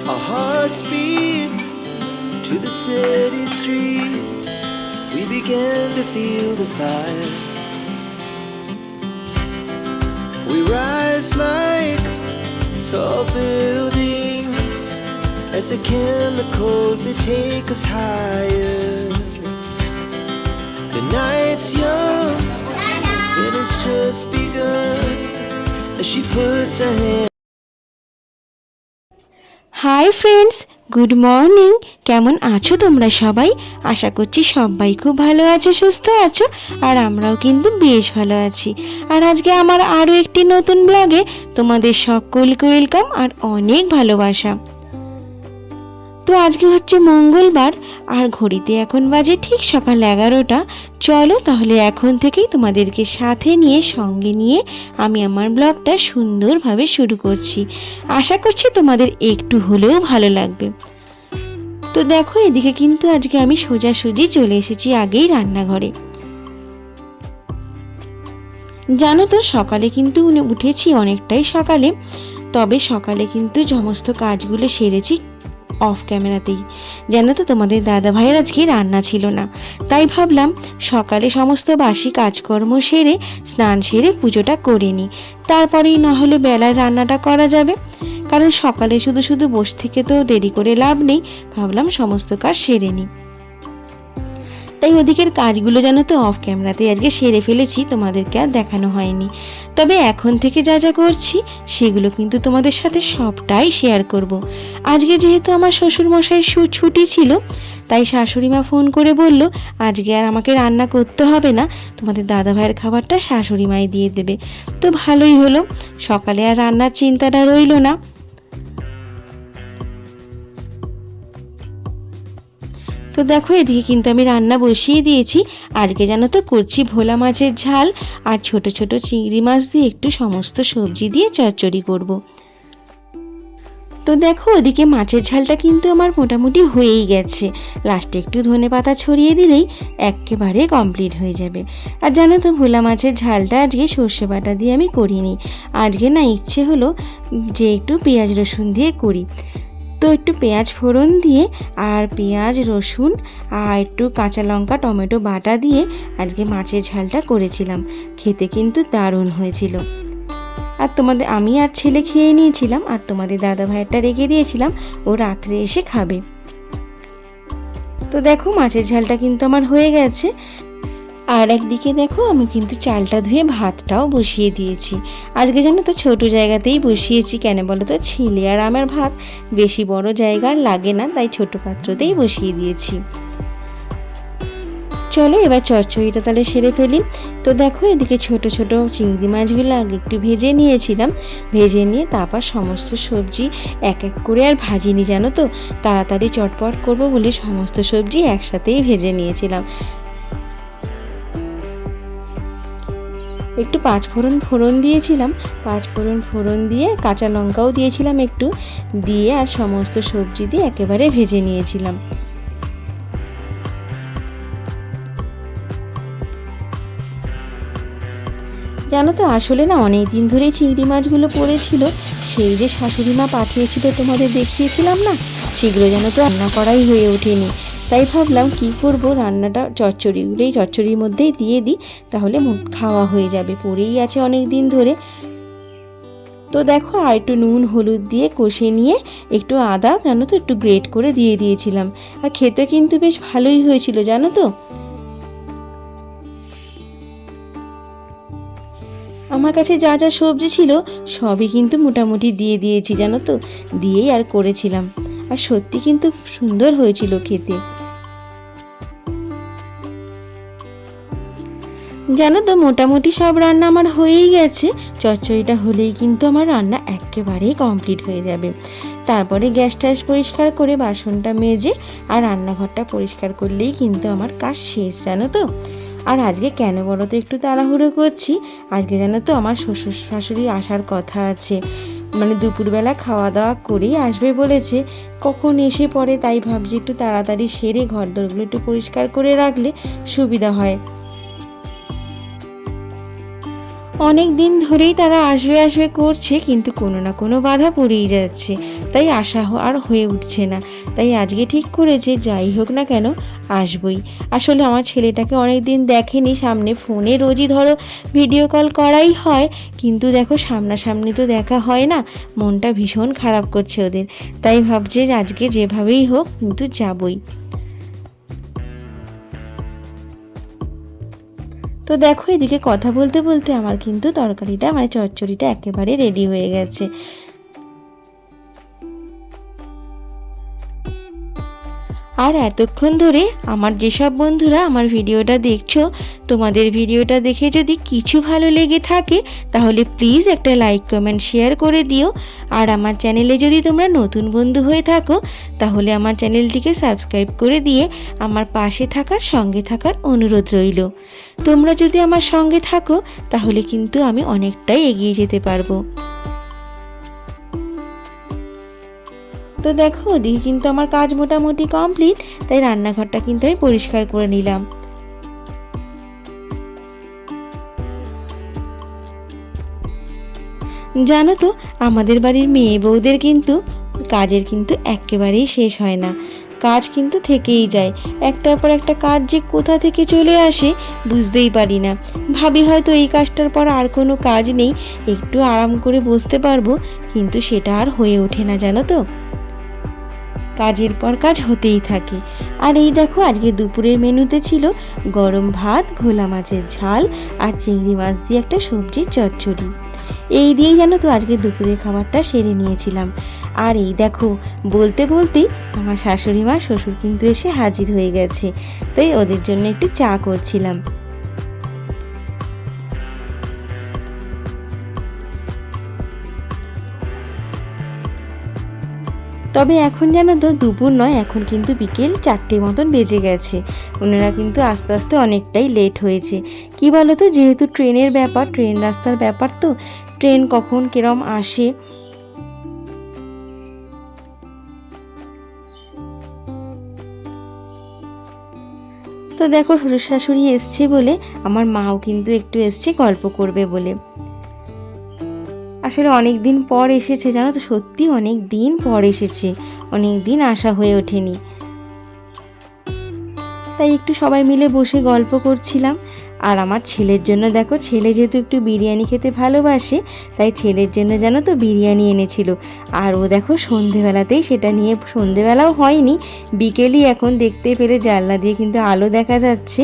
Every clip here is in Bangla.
Our hearts beat to the city streets. We began to feel the fire. We rise like tall buildings as the chemicals they take us higher. The night's young and it's just begun as she puts her hand. Hi friends, good morning. কেমন আছো তোমরা সবাই? আশা করছি সবাই খুব ভালো আছো, সুস্থ আছো, আর আমরাও কিন্তু বেশ ভালো আছি। আর আজকে আমার আরও একটি নতুন ব্লগে তোমাদের সকলকে ওয়েলকাম আর অনেক ভালোবাসা। তো আজকে হচ্ছে মঙ্গলবার আর ঘড়িতে এখন বাজে ঠিক সকাল 11টা। চলো তাহলে এখন থেকেই তোমাদেরকে সাথে নিয়ে সঙ্গে নিয়ে আমি আমার ব্লগটা সুন্দরভাবে শুরু করছি। আশা করছি তোমাদের একটু হলেও ভালো লাগবে। তো দেখো, এদিকে কিন্তু আজকে আমি সোজাসুজি চলে এসেছি আগেই রান্নাঘরে। জানো তো, সকালে কিন্তু উঠেছি অনেকটাই সকালে, তবে সকালে কিন্তু সমস্ত কাজগুলো সেরেছি অফ ক্যামেরাতেই। জানো তো, তোমাদের দাদা ভাইয়ের আজকে রান্না ছিল না, তাই ভাবলাম সকালে সমস্ত বাসি কাজকর্ম সেরে স্নান সেরে পুজোটা করে নিই, তারপরেই না হলে বেলায় রান্নাটা করা যাবে। কারণ সকালে শুধু শুধু বসে থেকে তো দেরি করে লাভ নেই, ভাবলাম সমস্ত কাজ সেরে নিই। তাই ওদিকের কাজগুলো জানো তো অফ ক্যামেরাতে আজকে সেরে ফেলেছি, তোমাদেরকে আর দেখানো হয়নি। তবে এখন থেকে যা যা করছি সেগুলো কিন্তু তোমাদের সাথে সবটাই শেয়ার করব। আজকে যেহেতু আমার শ্বশুরমশাই ছুটি ছিল, তাই শাশুড়িমা ফোন করে বলল আজকে আর আমাকে রান্না করতে হবে না, তোমাদের দাদা ভাইয়ের খাবারটা শাশুড়িমাই দিয়ে দেবে। তো ভালোই হলো, সকালে আর রান্নার চিন্তাটা রইল না। তো দেখো, এদিকে কিন্তু আমি রান্না বসিয়ে দিয়েছি। আজকে জানো তো করছি ভোলা মাছের ঝাল আর ছোট ছোট চিংড়ি মাছ দিয়ে একটু সমস্ত সবজি দিয়ে চচ্চড়ি করব। তো দেখো, ওদিকে মাছের ঝালটা কিন্তু আমার মোটামুটি হয়েই গেছে। লাস্টে একটু ধনেপাতা ছড়িয়ে দিলেই একেবারে কমপ্লিট হয়ে যাবে। আর জানো তো, ভোলা মাছের ঝালটা আজকে সর্ষে বাটা দিয়ে আমি করিনি। আজকে না ইচ্ছে হলো যে একটু পেঁয়াজ রসুন দিয়ে করি। তো একটু পেঁয়াজ ফোড়ন দিয়ে আর পেঁয়াজ রসুন আর একটু কাঁচা লঙ্কা টমেটো বাটা দিয়ে আজকে মাছের ঝালটা করেছিলাম। খেতে কিন্তু দারুণ হয়েছিল। আর আমি আর ছেলে খেয়ে নিয়েছিলাম, আর তোমাদের দাদা ভাইয়েরটা রেখে দিয়েছিলাম, ও রাত্রে এসে খাবে। তো দেখো, মাছের ঝালটা কিন্তু আমার হয়ে গেছে। আর একদিকে দেখো, আমি কিন্তু চালটা ধুয়ে ভাতটাও বসিয়ে দিয়েছি। আজকে জানো তো ছোট জায়গাতেই বসিয়েছি, কেন বলো তো, ছেলে আর আমার ভাত বেশি বড় জায়গা লাগে না, তাই ছোট পাত্রতেই বসিয়ে দিয়েছি। চলো এবার চচ্চড়িটা তাহলে সেরে ফেলি। তো দেখো, এদিকে ছোট ছোট চিংড়ি মাছগুলো আগে একটু ভেজে নিয়েছিলাম। ভেজে নিয়ে তারপর সমস্ত সবজি এক এক করে আর ভাজিনি, জানো তো, তাড়াতাড়ি চটপট করবো বলে সমস্ত সবজি একসাথেই ভেজে নিয়েছিলাম। একটু পাঁচফোড়ন দিয়েছিলাম, পাঁচফোড়ন দিয়ে কাঁচা লঙ্কাও দিয়েছিলাম একটু, দিয়ে আর সমস্ত সবজি দিয়ে একেবারে ভেজে নিয়েছিলাম। জানো তো, আসলে না অনেক দিন ধরেই চিংড়ি মাছগুলো পড়েছিল, সেই যে শাশুড়ি মা পাঠিয়েছিল তোমাদের দেখিয়েছিলাম না, সেগুলো যেন তো রান্না করাই হয়ে ওঠেনি। তাই ভাবলাম কি করব, রান্নাটা চচ্চড়ির মধ্যেই দিয়ে দিই, তাহলে খাওয়া হয়ে যাবে, পড়েই আছে অনেক দিন ধরে। তো দেখো, আর একটু নুন হলুদ দিয়ে কষে নিয়ে একটু আদা জানো তো একটু গ্রেট করে দিয়ে দিয়েছিলাম। আর খেতে কিন্তু বেশ ভালোই হয়েছিল, জানো তো। আমার কাছে যা যা সবজি ছিল সবই কিন্তু মোটামুটি দিয়ে দিয়েছি, জানো তো, দিয়েই আর করেছিলাম। আর সত্যি কিন্তু সুন্দর হয়েছিল খেতে। জানো তো, মোটামুটি সব রান্না আমার হয়েই গেছে। চচ্চড়িটা হলেই কিন্তু আমার রান্না একেবারেই কমপ্লিট হয়ে যাবে। তারপরে গ্যাস ট্যাস পরিষ্কার করে বাসনটা মেজে আর রান্নাঘরটা পরিষ্কার করলেই কিন্তু আমার কাজ শেষ, জানো তো। আর আজকে কেন বলো তো একটু তাড়াহুড়ো করছি, আজকে জানো তো আমার শ্বশুর শাশুড়ি আসার কথা আছে, মানে দুপুরবেলা খাওয়া দাওয়া করেই আসবে বলেছে। কখন এসে পড়ে, তাই ভাবছি একটু তাড়াতাড়ি সেরে ঘর দোরগুলো একটু পরিষ্কার করে রাখলে সুবিধা হয়। অনেক দিন ধরেই তারা আসবে আসবে করছে, কিন্তু কোনো না কোনো বাধা পড়েই যাচ্ছে, তাই আশা আর হয়ে উঠছে না। তাই আজকে ঠিক করেছে যাই হোক না কেন আসবই। আসলে আমার ছেলেটাকে অনেক দিন দেখেনি, সামনে ফোনে রোজই ধরো ভিডিও কল করাই হয়, কিন্তু দেখো সামনাসামনি তো দেখা হয় না, মনটা ভীষণ খারাপ করছে ওদের। তাই ভাবছে আজকে যেভাবেই হোক কিন্তু যাবই। তো দেখো এদিকে কথা বলতে বলতে আমার কিন্তু তরকারিটা মানে চচ্চড়িটা একেবারে রেডি হয়ে গেছে। আর এতক্ষণ ধরে আমার যেসব বন্ধুরা আমার ভিডিওটা দেখছো, তোমাদের ভিডিওটা দেখে যদি কিছু ভালো লেগে থাকে তাহলে প্লিজ একটা লাইক কমেন্ট শেয়ার করে দিও। আর আমার চ্যানেলে যদি তোমরা নতুন বন্ধু হয়ে থাকো তাহলে আমার চ্যানেলটিকে সাবস্ক্রাইব করে দিয়ে আমার পাশে থাকার সঙ্গে থাকার অনুরোধ রইল। তোমরা যদি আমার সঙ্গে থাকো তাহলে কিন্তু আমি অনেকটাই এগিয়ে যেতে পারবো। তো দেখো ওদিকে কিন্তু আমার কাজ মোটামুটি কমপ্লিট, তাই রান্নাঘরটা কিন্তু আমি পরিষ্কার করে নিলাম। জানো তো আমাদের বাড়ির মেয়ে বউদের কিন্তু কাজের কিন্তু একেবারেই শেষ হয় না, কাজ কিন্তু থেকেই যায়, একটার পর একটা কাজ যে কোথা থেকে চলে আসে বুঝতেই পারি না। ভাবি হয়তো এই কাজটার পর আর কোনো কাজ নেই, একটু আরাম করে বসতে পারবো, কিন্তু সেটা আর হয়ে ওঠে না জানো তো, কাজের পর কাজ হতেই থাকে। আর এই দেখো আজকে দুপুরের মেনুতে ছিল গরম ভাত, ভোলা মাছের ঝাল আর চিংড়ি মাছ দিয়ে একটা সবজির চচ্চড়ি। এই দিয়েই জানো তো আজকে দুপুরের খাবারটা সেরে নিয়েছিলাম। আর এই দেখো বলতে বলতেই আমার শাশুড়ি মা শ্বশুর কিন্তু এসে হাজির হয়ে গেছে, তাই ওদের জন্য একটু চা করছিলাম। তবে এখন জানো তো দুপুর নয়, এখন কিন্তু বিকেল 4টে মতন বেজে গেছে। ওনারা কিন্তু আস্তে আস্তে অনেকটাই লেট হয়েছে। কি বলো তো, যেহেতু ট্রেনের ব্যাপার, ট্রেন রাস্তার ব্যাপার, তো ট্রেন কখন কিরম আসে। তো দেখো শ্বশুর শাশুড়ি এসছে বলে আমার মাও কিন্তু একটু এসছে গল্প করবে বলে। আসলে অনেক দিন পর এসেছে জানো তো, সত্যি অনেক দিন পর এসেছে, অনেক দিন আসা হয়ে ওঠেনি। তাই একটু সবাই মিলে বসে গল্প করছিলাম। আর আমার ছেলের জন্য দেখো, ছেলে যেহেতু একটু বিরিয়ানি খেতে ভালোবাসে, তাই ছেলের জন্য জানো তো বিরিয়ানি এনেছিল। আর ও দেখো সন্ধেবেলাতেই সেটা নিয়ে, সন্ধেবেলাও হয়নি, বিকেলই এখন দেখতে পেলে জানলা দিয়ে কিন্তু আলো দেখা যাচ্ছে,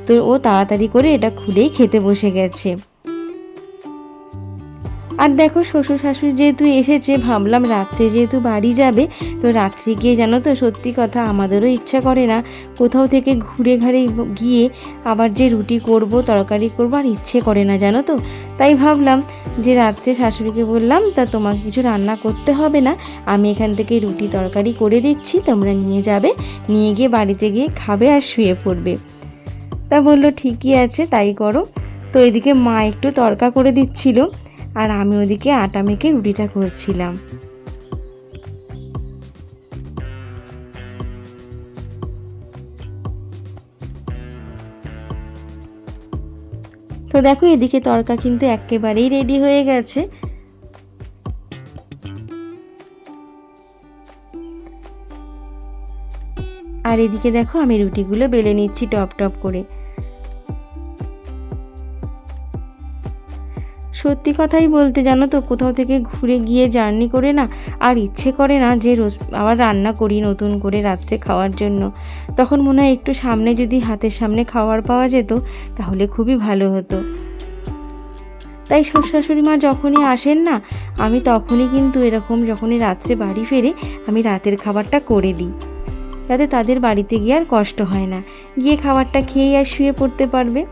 তো ও তাড়াতাড়ি করে এটা খুলেই খেতে বসে গেছে। আর দেখো শ্বশুর শাশুড়ি যেহেতু এসেছে, ভাবলাম রাত্রে যেহেতু বাড়ি যাবে, তো রাত্রে গিয়ে জানো তো সত্যি কথা আমাদেরও ইচ্ছা করে না কোথাও থেকে ঘুরে ঘাড়ে গিয়ে আবার যে রুটি করব তরকারি করব, আর ইচ্ছে করে না জানো তো। তাই ভাবলাম যে রাত্রে শাশুড়িকে বললাম তা তোমাকে কিছু রান্না করতে হবে না, আমি এখান থেকে রুটি তরকারি করে দিচ্ছি, তোমরা নিয়ে যাবে, নিয়ে গিয়ে বাড়িতে গিয়ে খাবে আর শুয়ে পড়বে। তা বললো ঠিকই আছে তাই করো। তো এদিকে মা একটু তড়কা করে দিচ্ছিল আর আমি ওদিকে আটা মেখে রুটিটা করছিলাম। তো দেখো এদিকে তড়কা কিন্তু একেবারেই রেডি হয়ে গেছে। আর এদিকে দেখো আমি রুটিগুলো বেলে নিচ্ছি টপ টপ করে। সত্যি কথাই বলতে জানো তো, কোথাও থেকে ঘুরে গিয়ে জার্নি করে না আর ইচ্ছে করে না যে রোজ আবার রান্না করি নতুন করে রাত্রে খাওয়ার জন্য। তখন মনে হয় একটু সামনে যদি হাতের সামনে খাবার পাওয়া যেত তাহলে খুবই ভালো হতো। তাই শ্বশুর শাশুড়ি মা যখনই আসেন না, আমি তখনই কিন্তু এরকম যখনই রাত্রে বাড়ি ফেরে আমি রাতের খাবারটা করে দিই, যাতে তাদের বাড়িতে গিয়ে আর কষ্ট হয় না, গিয়ে খাবারটা খেয়েই আর শুয়ে পড়তে পারবে।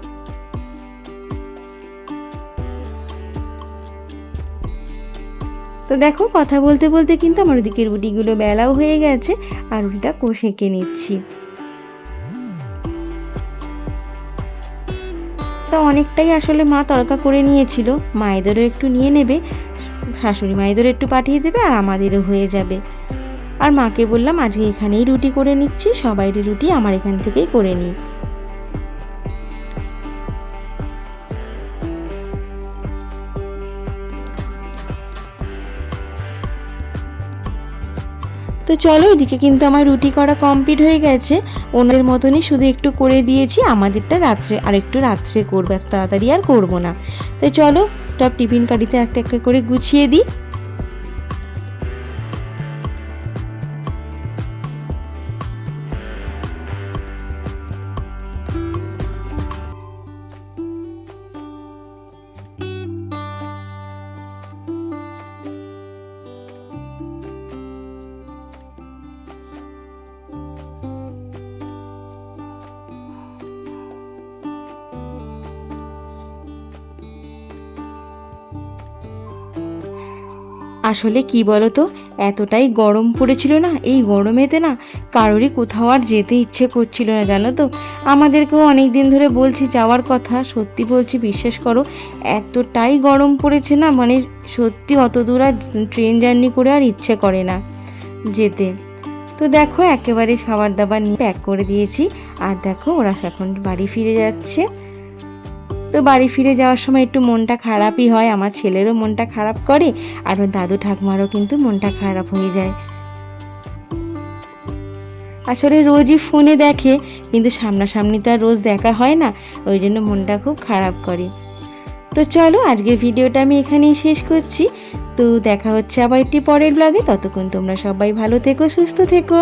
তো দেখো কথা বলতে বলতে কিন্তু আমার ওদিকে রুটিগুলো বেলাও হয়ে গেছে আর রুটিটা সেঁকে নিচ্ছি। তো অনেকটাই আসলে মা তড়কা করে নিয়েছিল, মায়েদেরও একটু নিয়ে নেবে, শাশুড়ি মায়েদেরও একটু পাঠিয়ে দেবে আর আমাদেরও হয়ে যাবে। আর মাকে বললাম আজকে এখানেই রুটি করে নিচ্ছি, সবাইয়ের রুটি আমার এখান থেকেই করে নিই। তো চলো, এদিকে কিন্তু আমার রুটি করা কমপ্লিট হয়ে গেছে। ওনাদের মতনই শুধু একটু করে দিয়েছি, আমাদেরটা রাত্রে আর একটু রাত্রে করবো, এত তাড়াতাড়ি আর করবো না। তো চলো সব টিফিন কারিতে একটা একটা করে গুছিয়ে দিই। আসলে কি বলো তো, এতটাই গরম পড়েছিল না, এই গরমেতে না কারোরই কোথাও আর যেতে ইচ্ছে করছিল না, জানো তো। আমাদেরকেও অনেক দিন ধরে বলছি যাওয়ার কথা, সত্যি বলছি বিশ্বাস করো, এতটাই গরম পড়েছে না, মানে সত্যি অত দূর আর ট্রেন জার্নি করে আর ইচ্ছে করে না যেতে। তো দেখো একেবারে খাবার দাবার নিয়ে প্যাক করে দিয়েছি, আর দেখো ওরা এখন বাড়ি ফিরে যাচ্ছে। তো বাড়ি ফিরে যাওয়ার সময় একটু মনটা খারাপই হয়, আমার ছেলেরও মনটা খারাপ করে, আর ওর দাদু ঠাকুমারও কিন্তু মনটা খারাপ হয়ে যায়। আসলে রোজই ফোনে দেখে, কিন্তু সামনাসামনি তো আর রোজ দেখা হয় না, ওই জন্য মনটা খুব খারাপ করে। তো চলো আজকের ভিডিওটা আমি এখানেই শেষ করছি। তো দেখা হচ্ছে আবার একটি পরের ব্লগে, ততক্ষণ তোমরা সবাই ভালো থেকো, সুস্থ থেকো।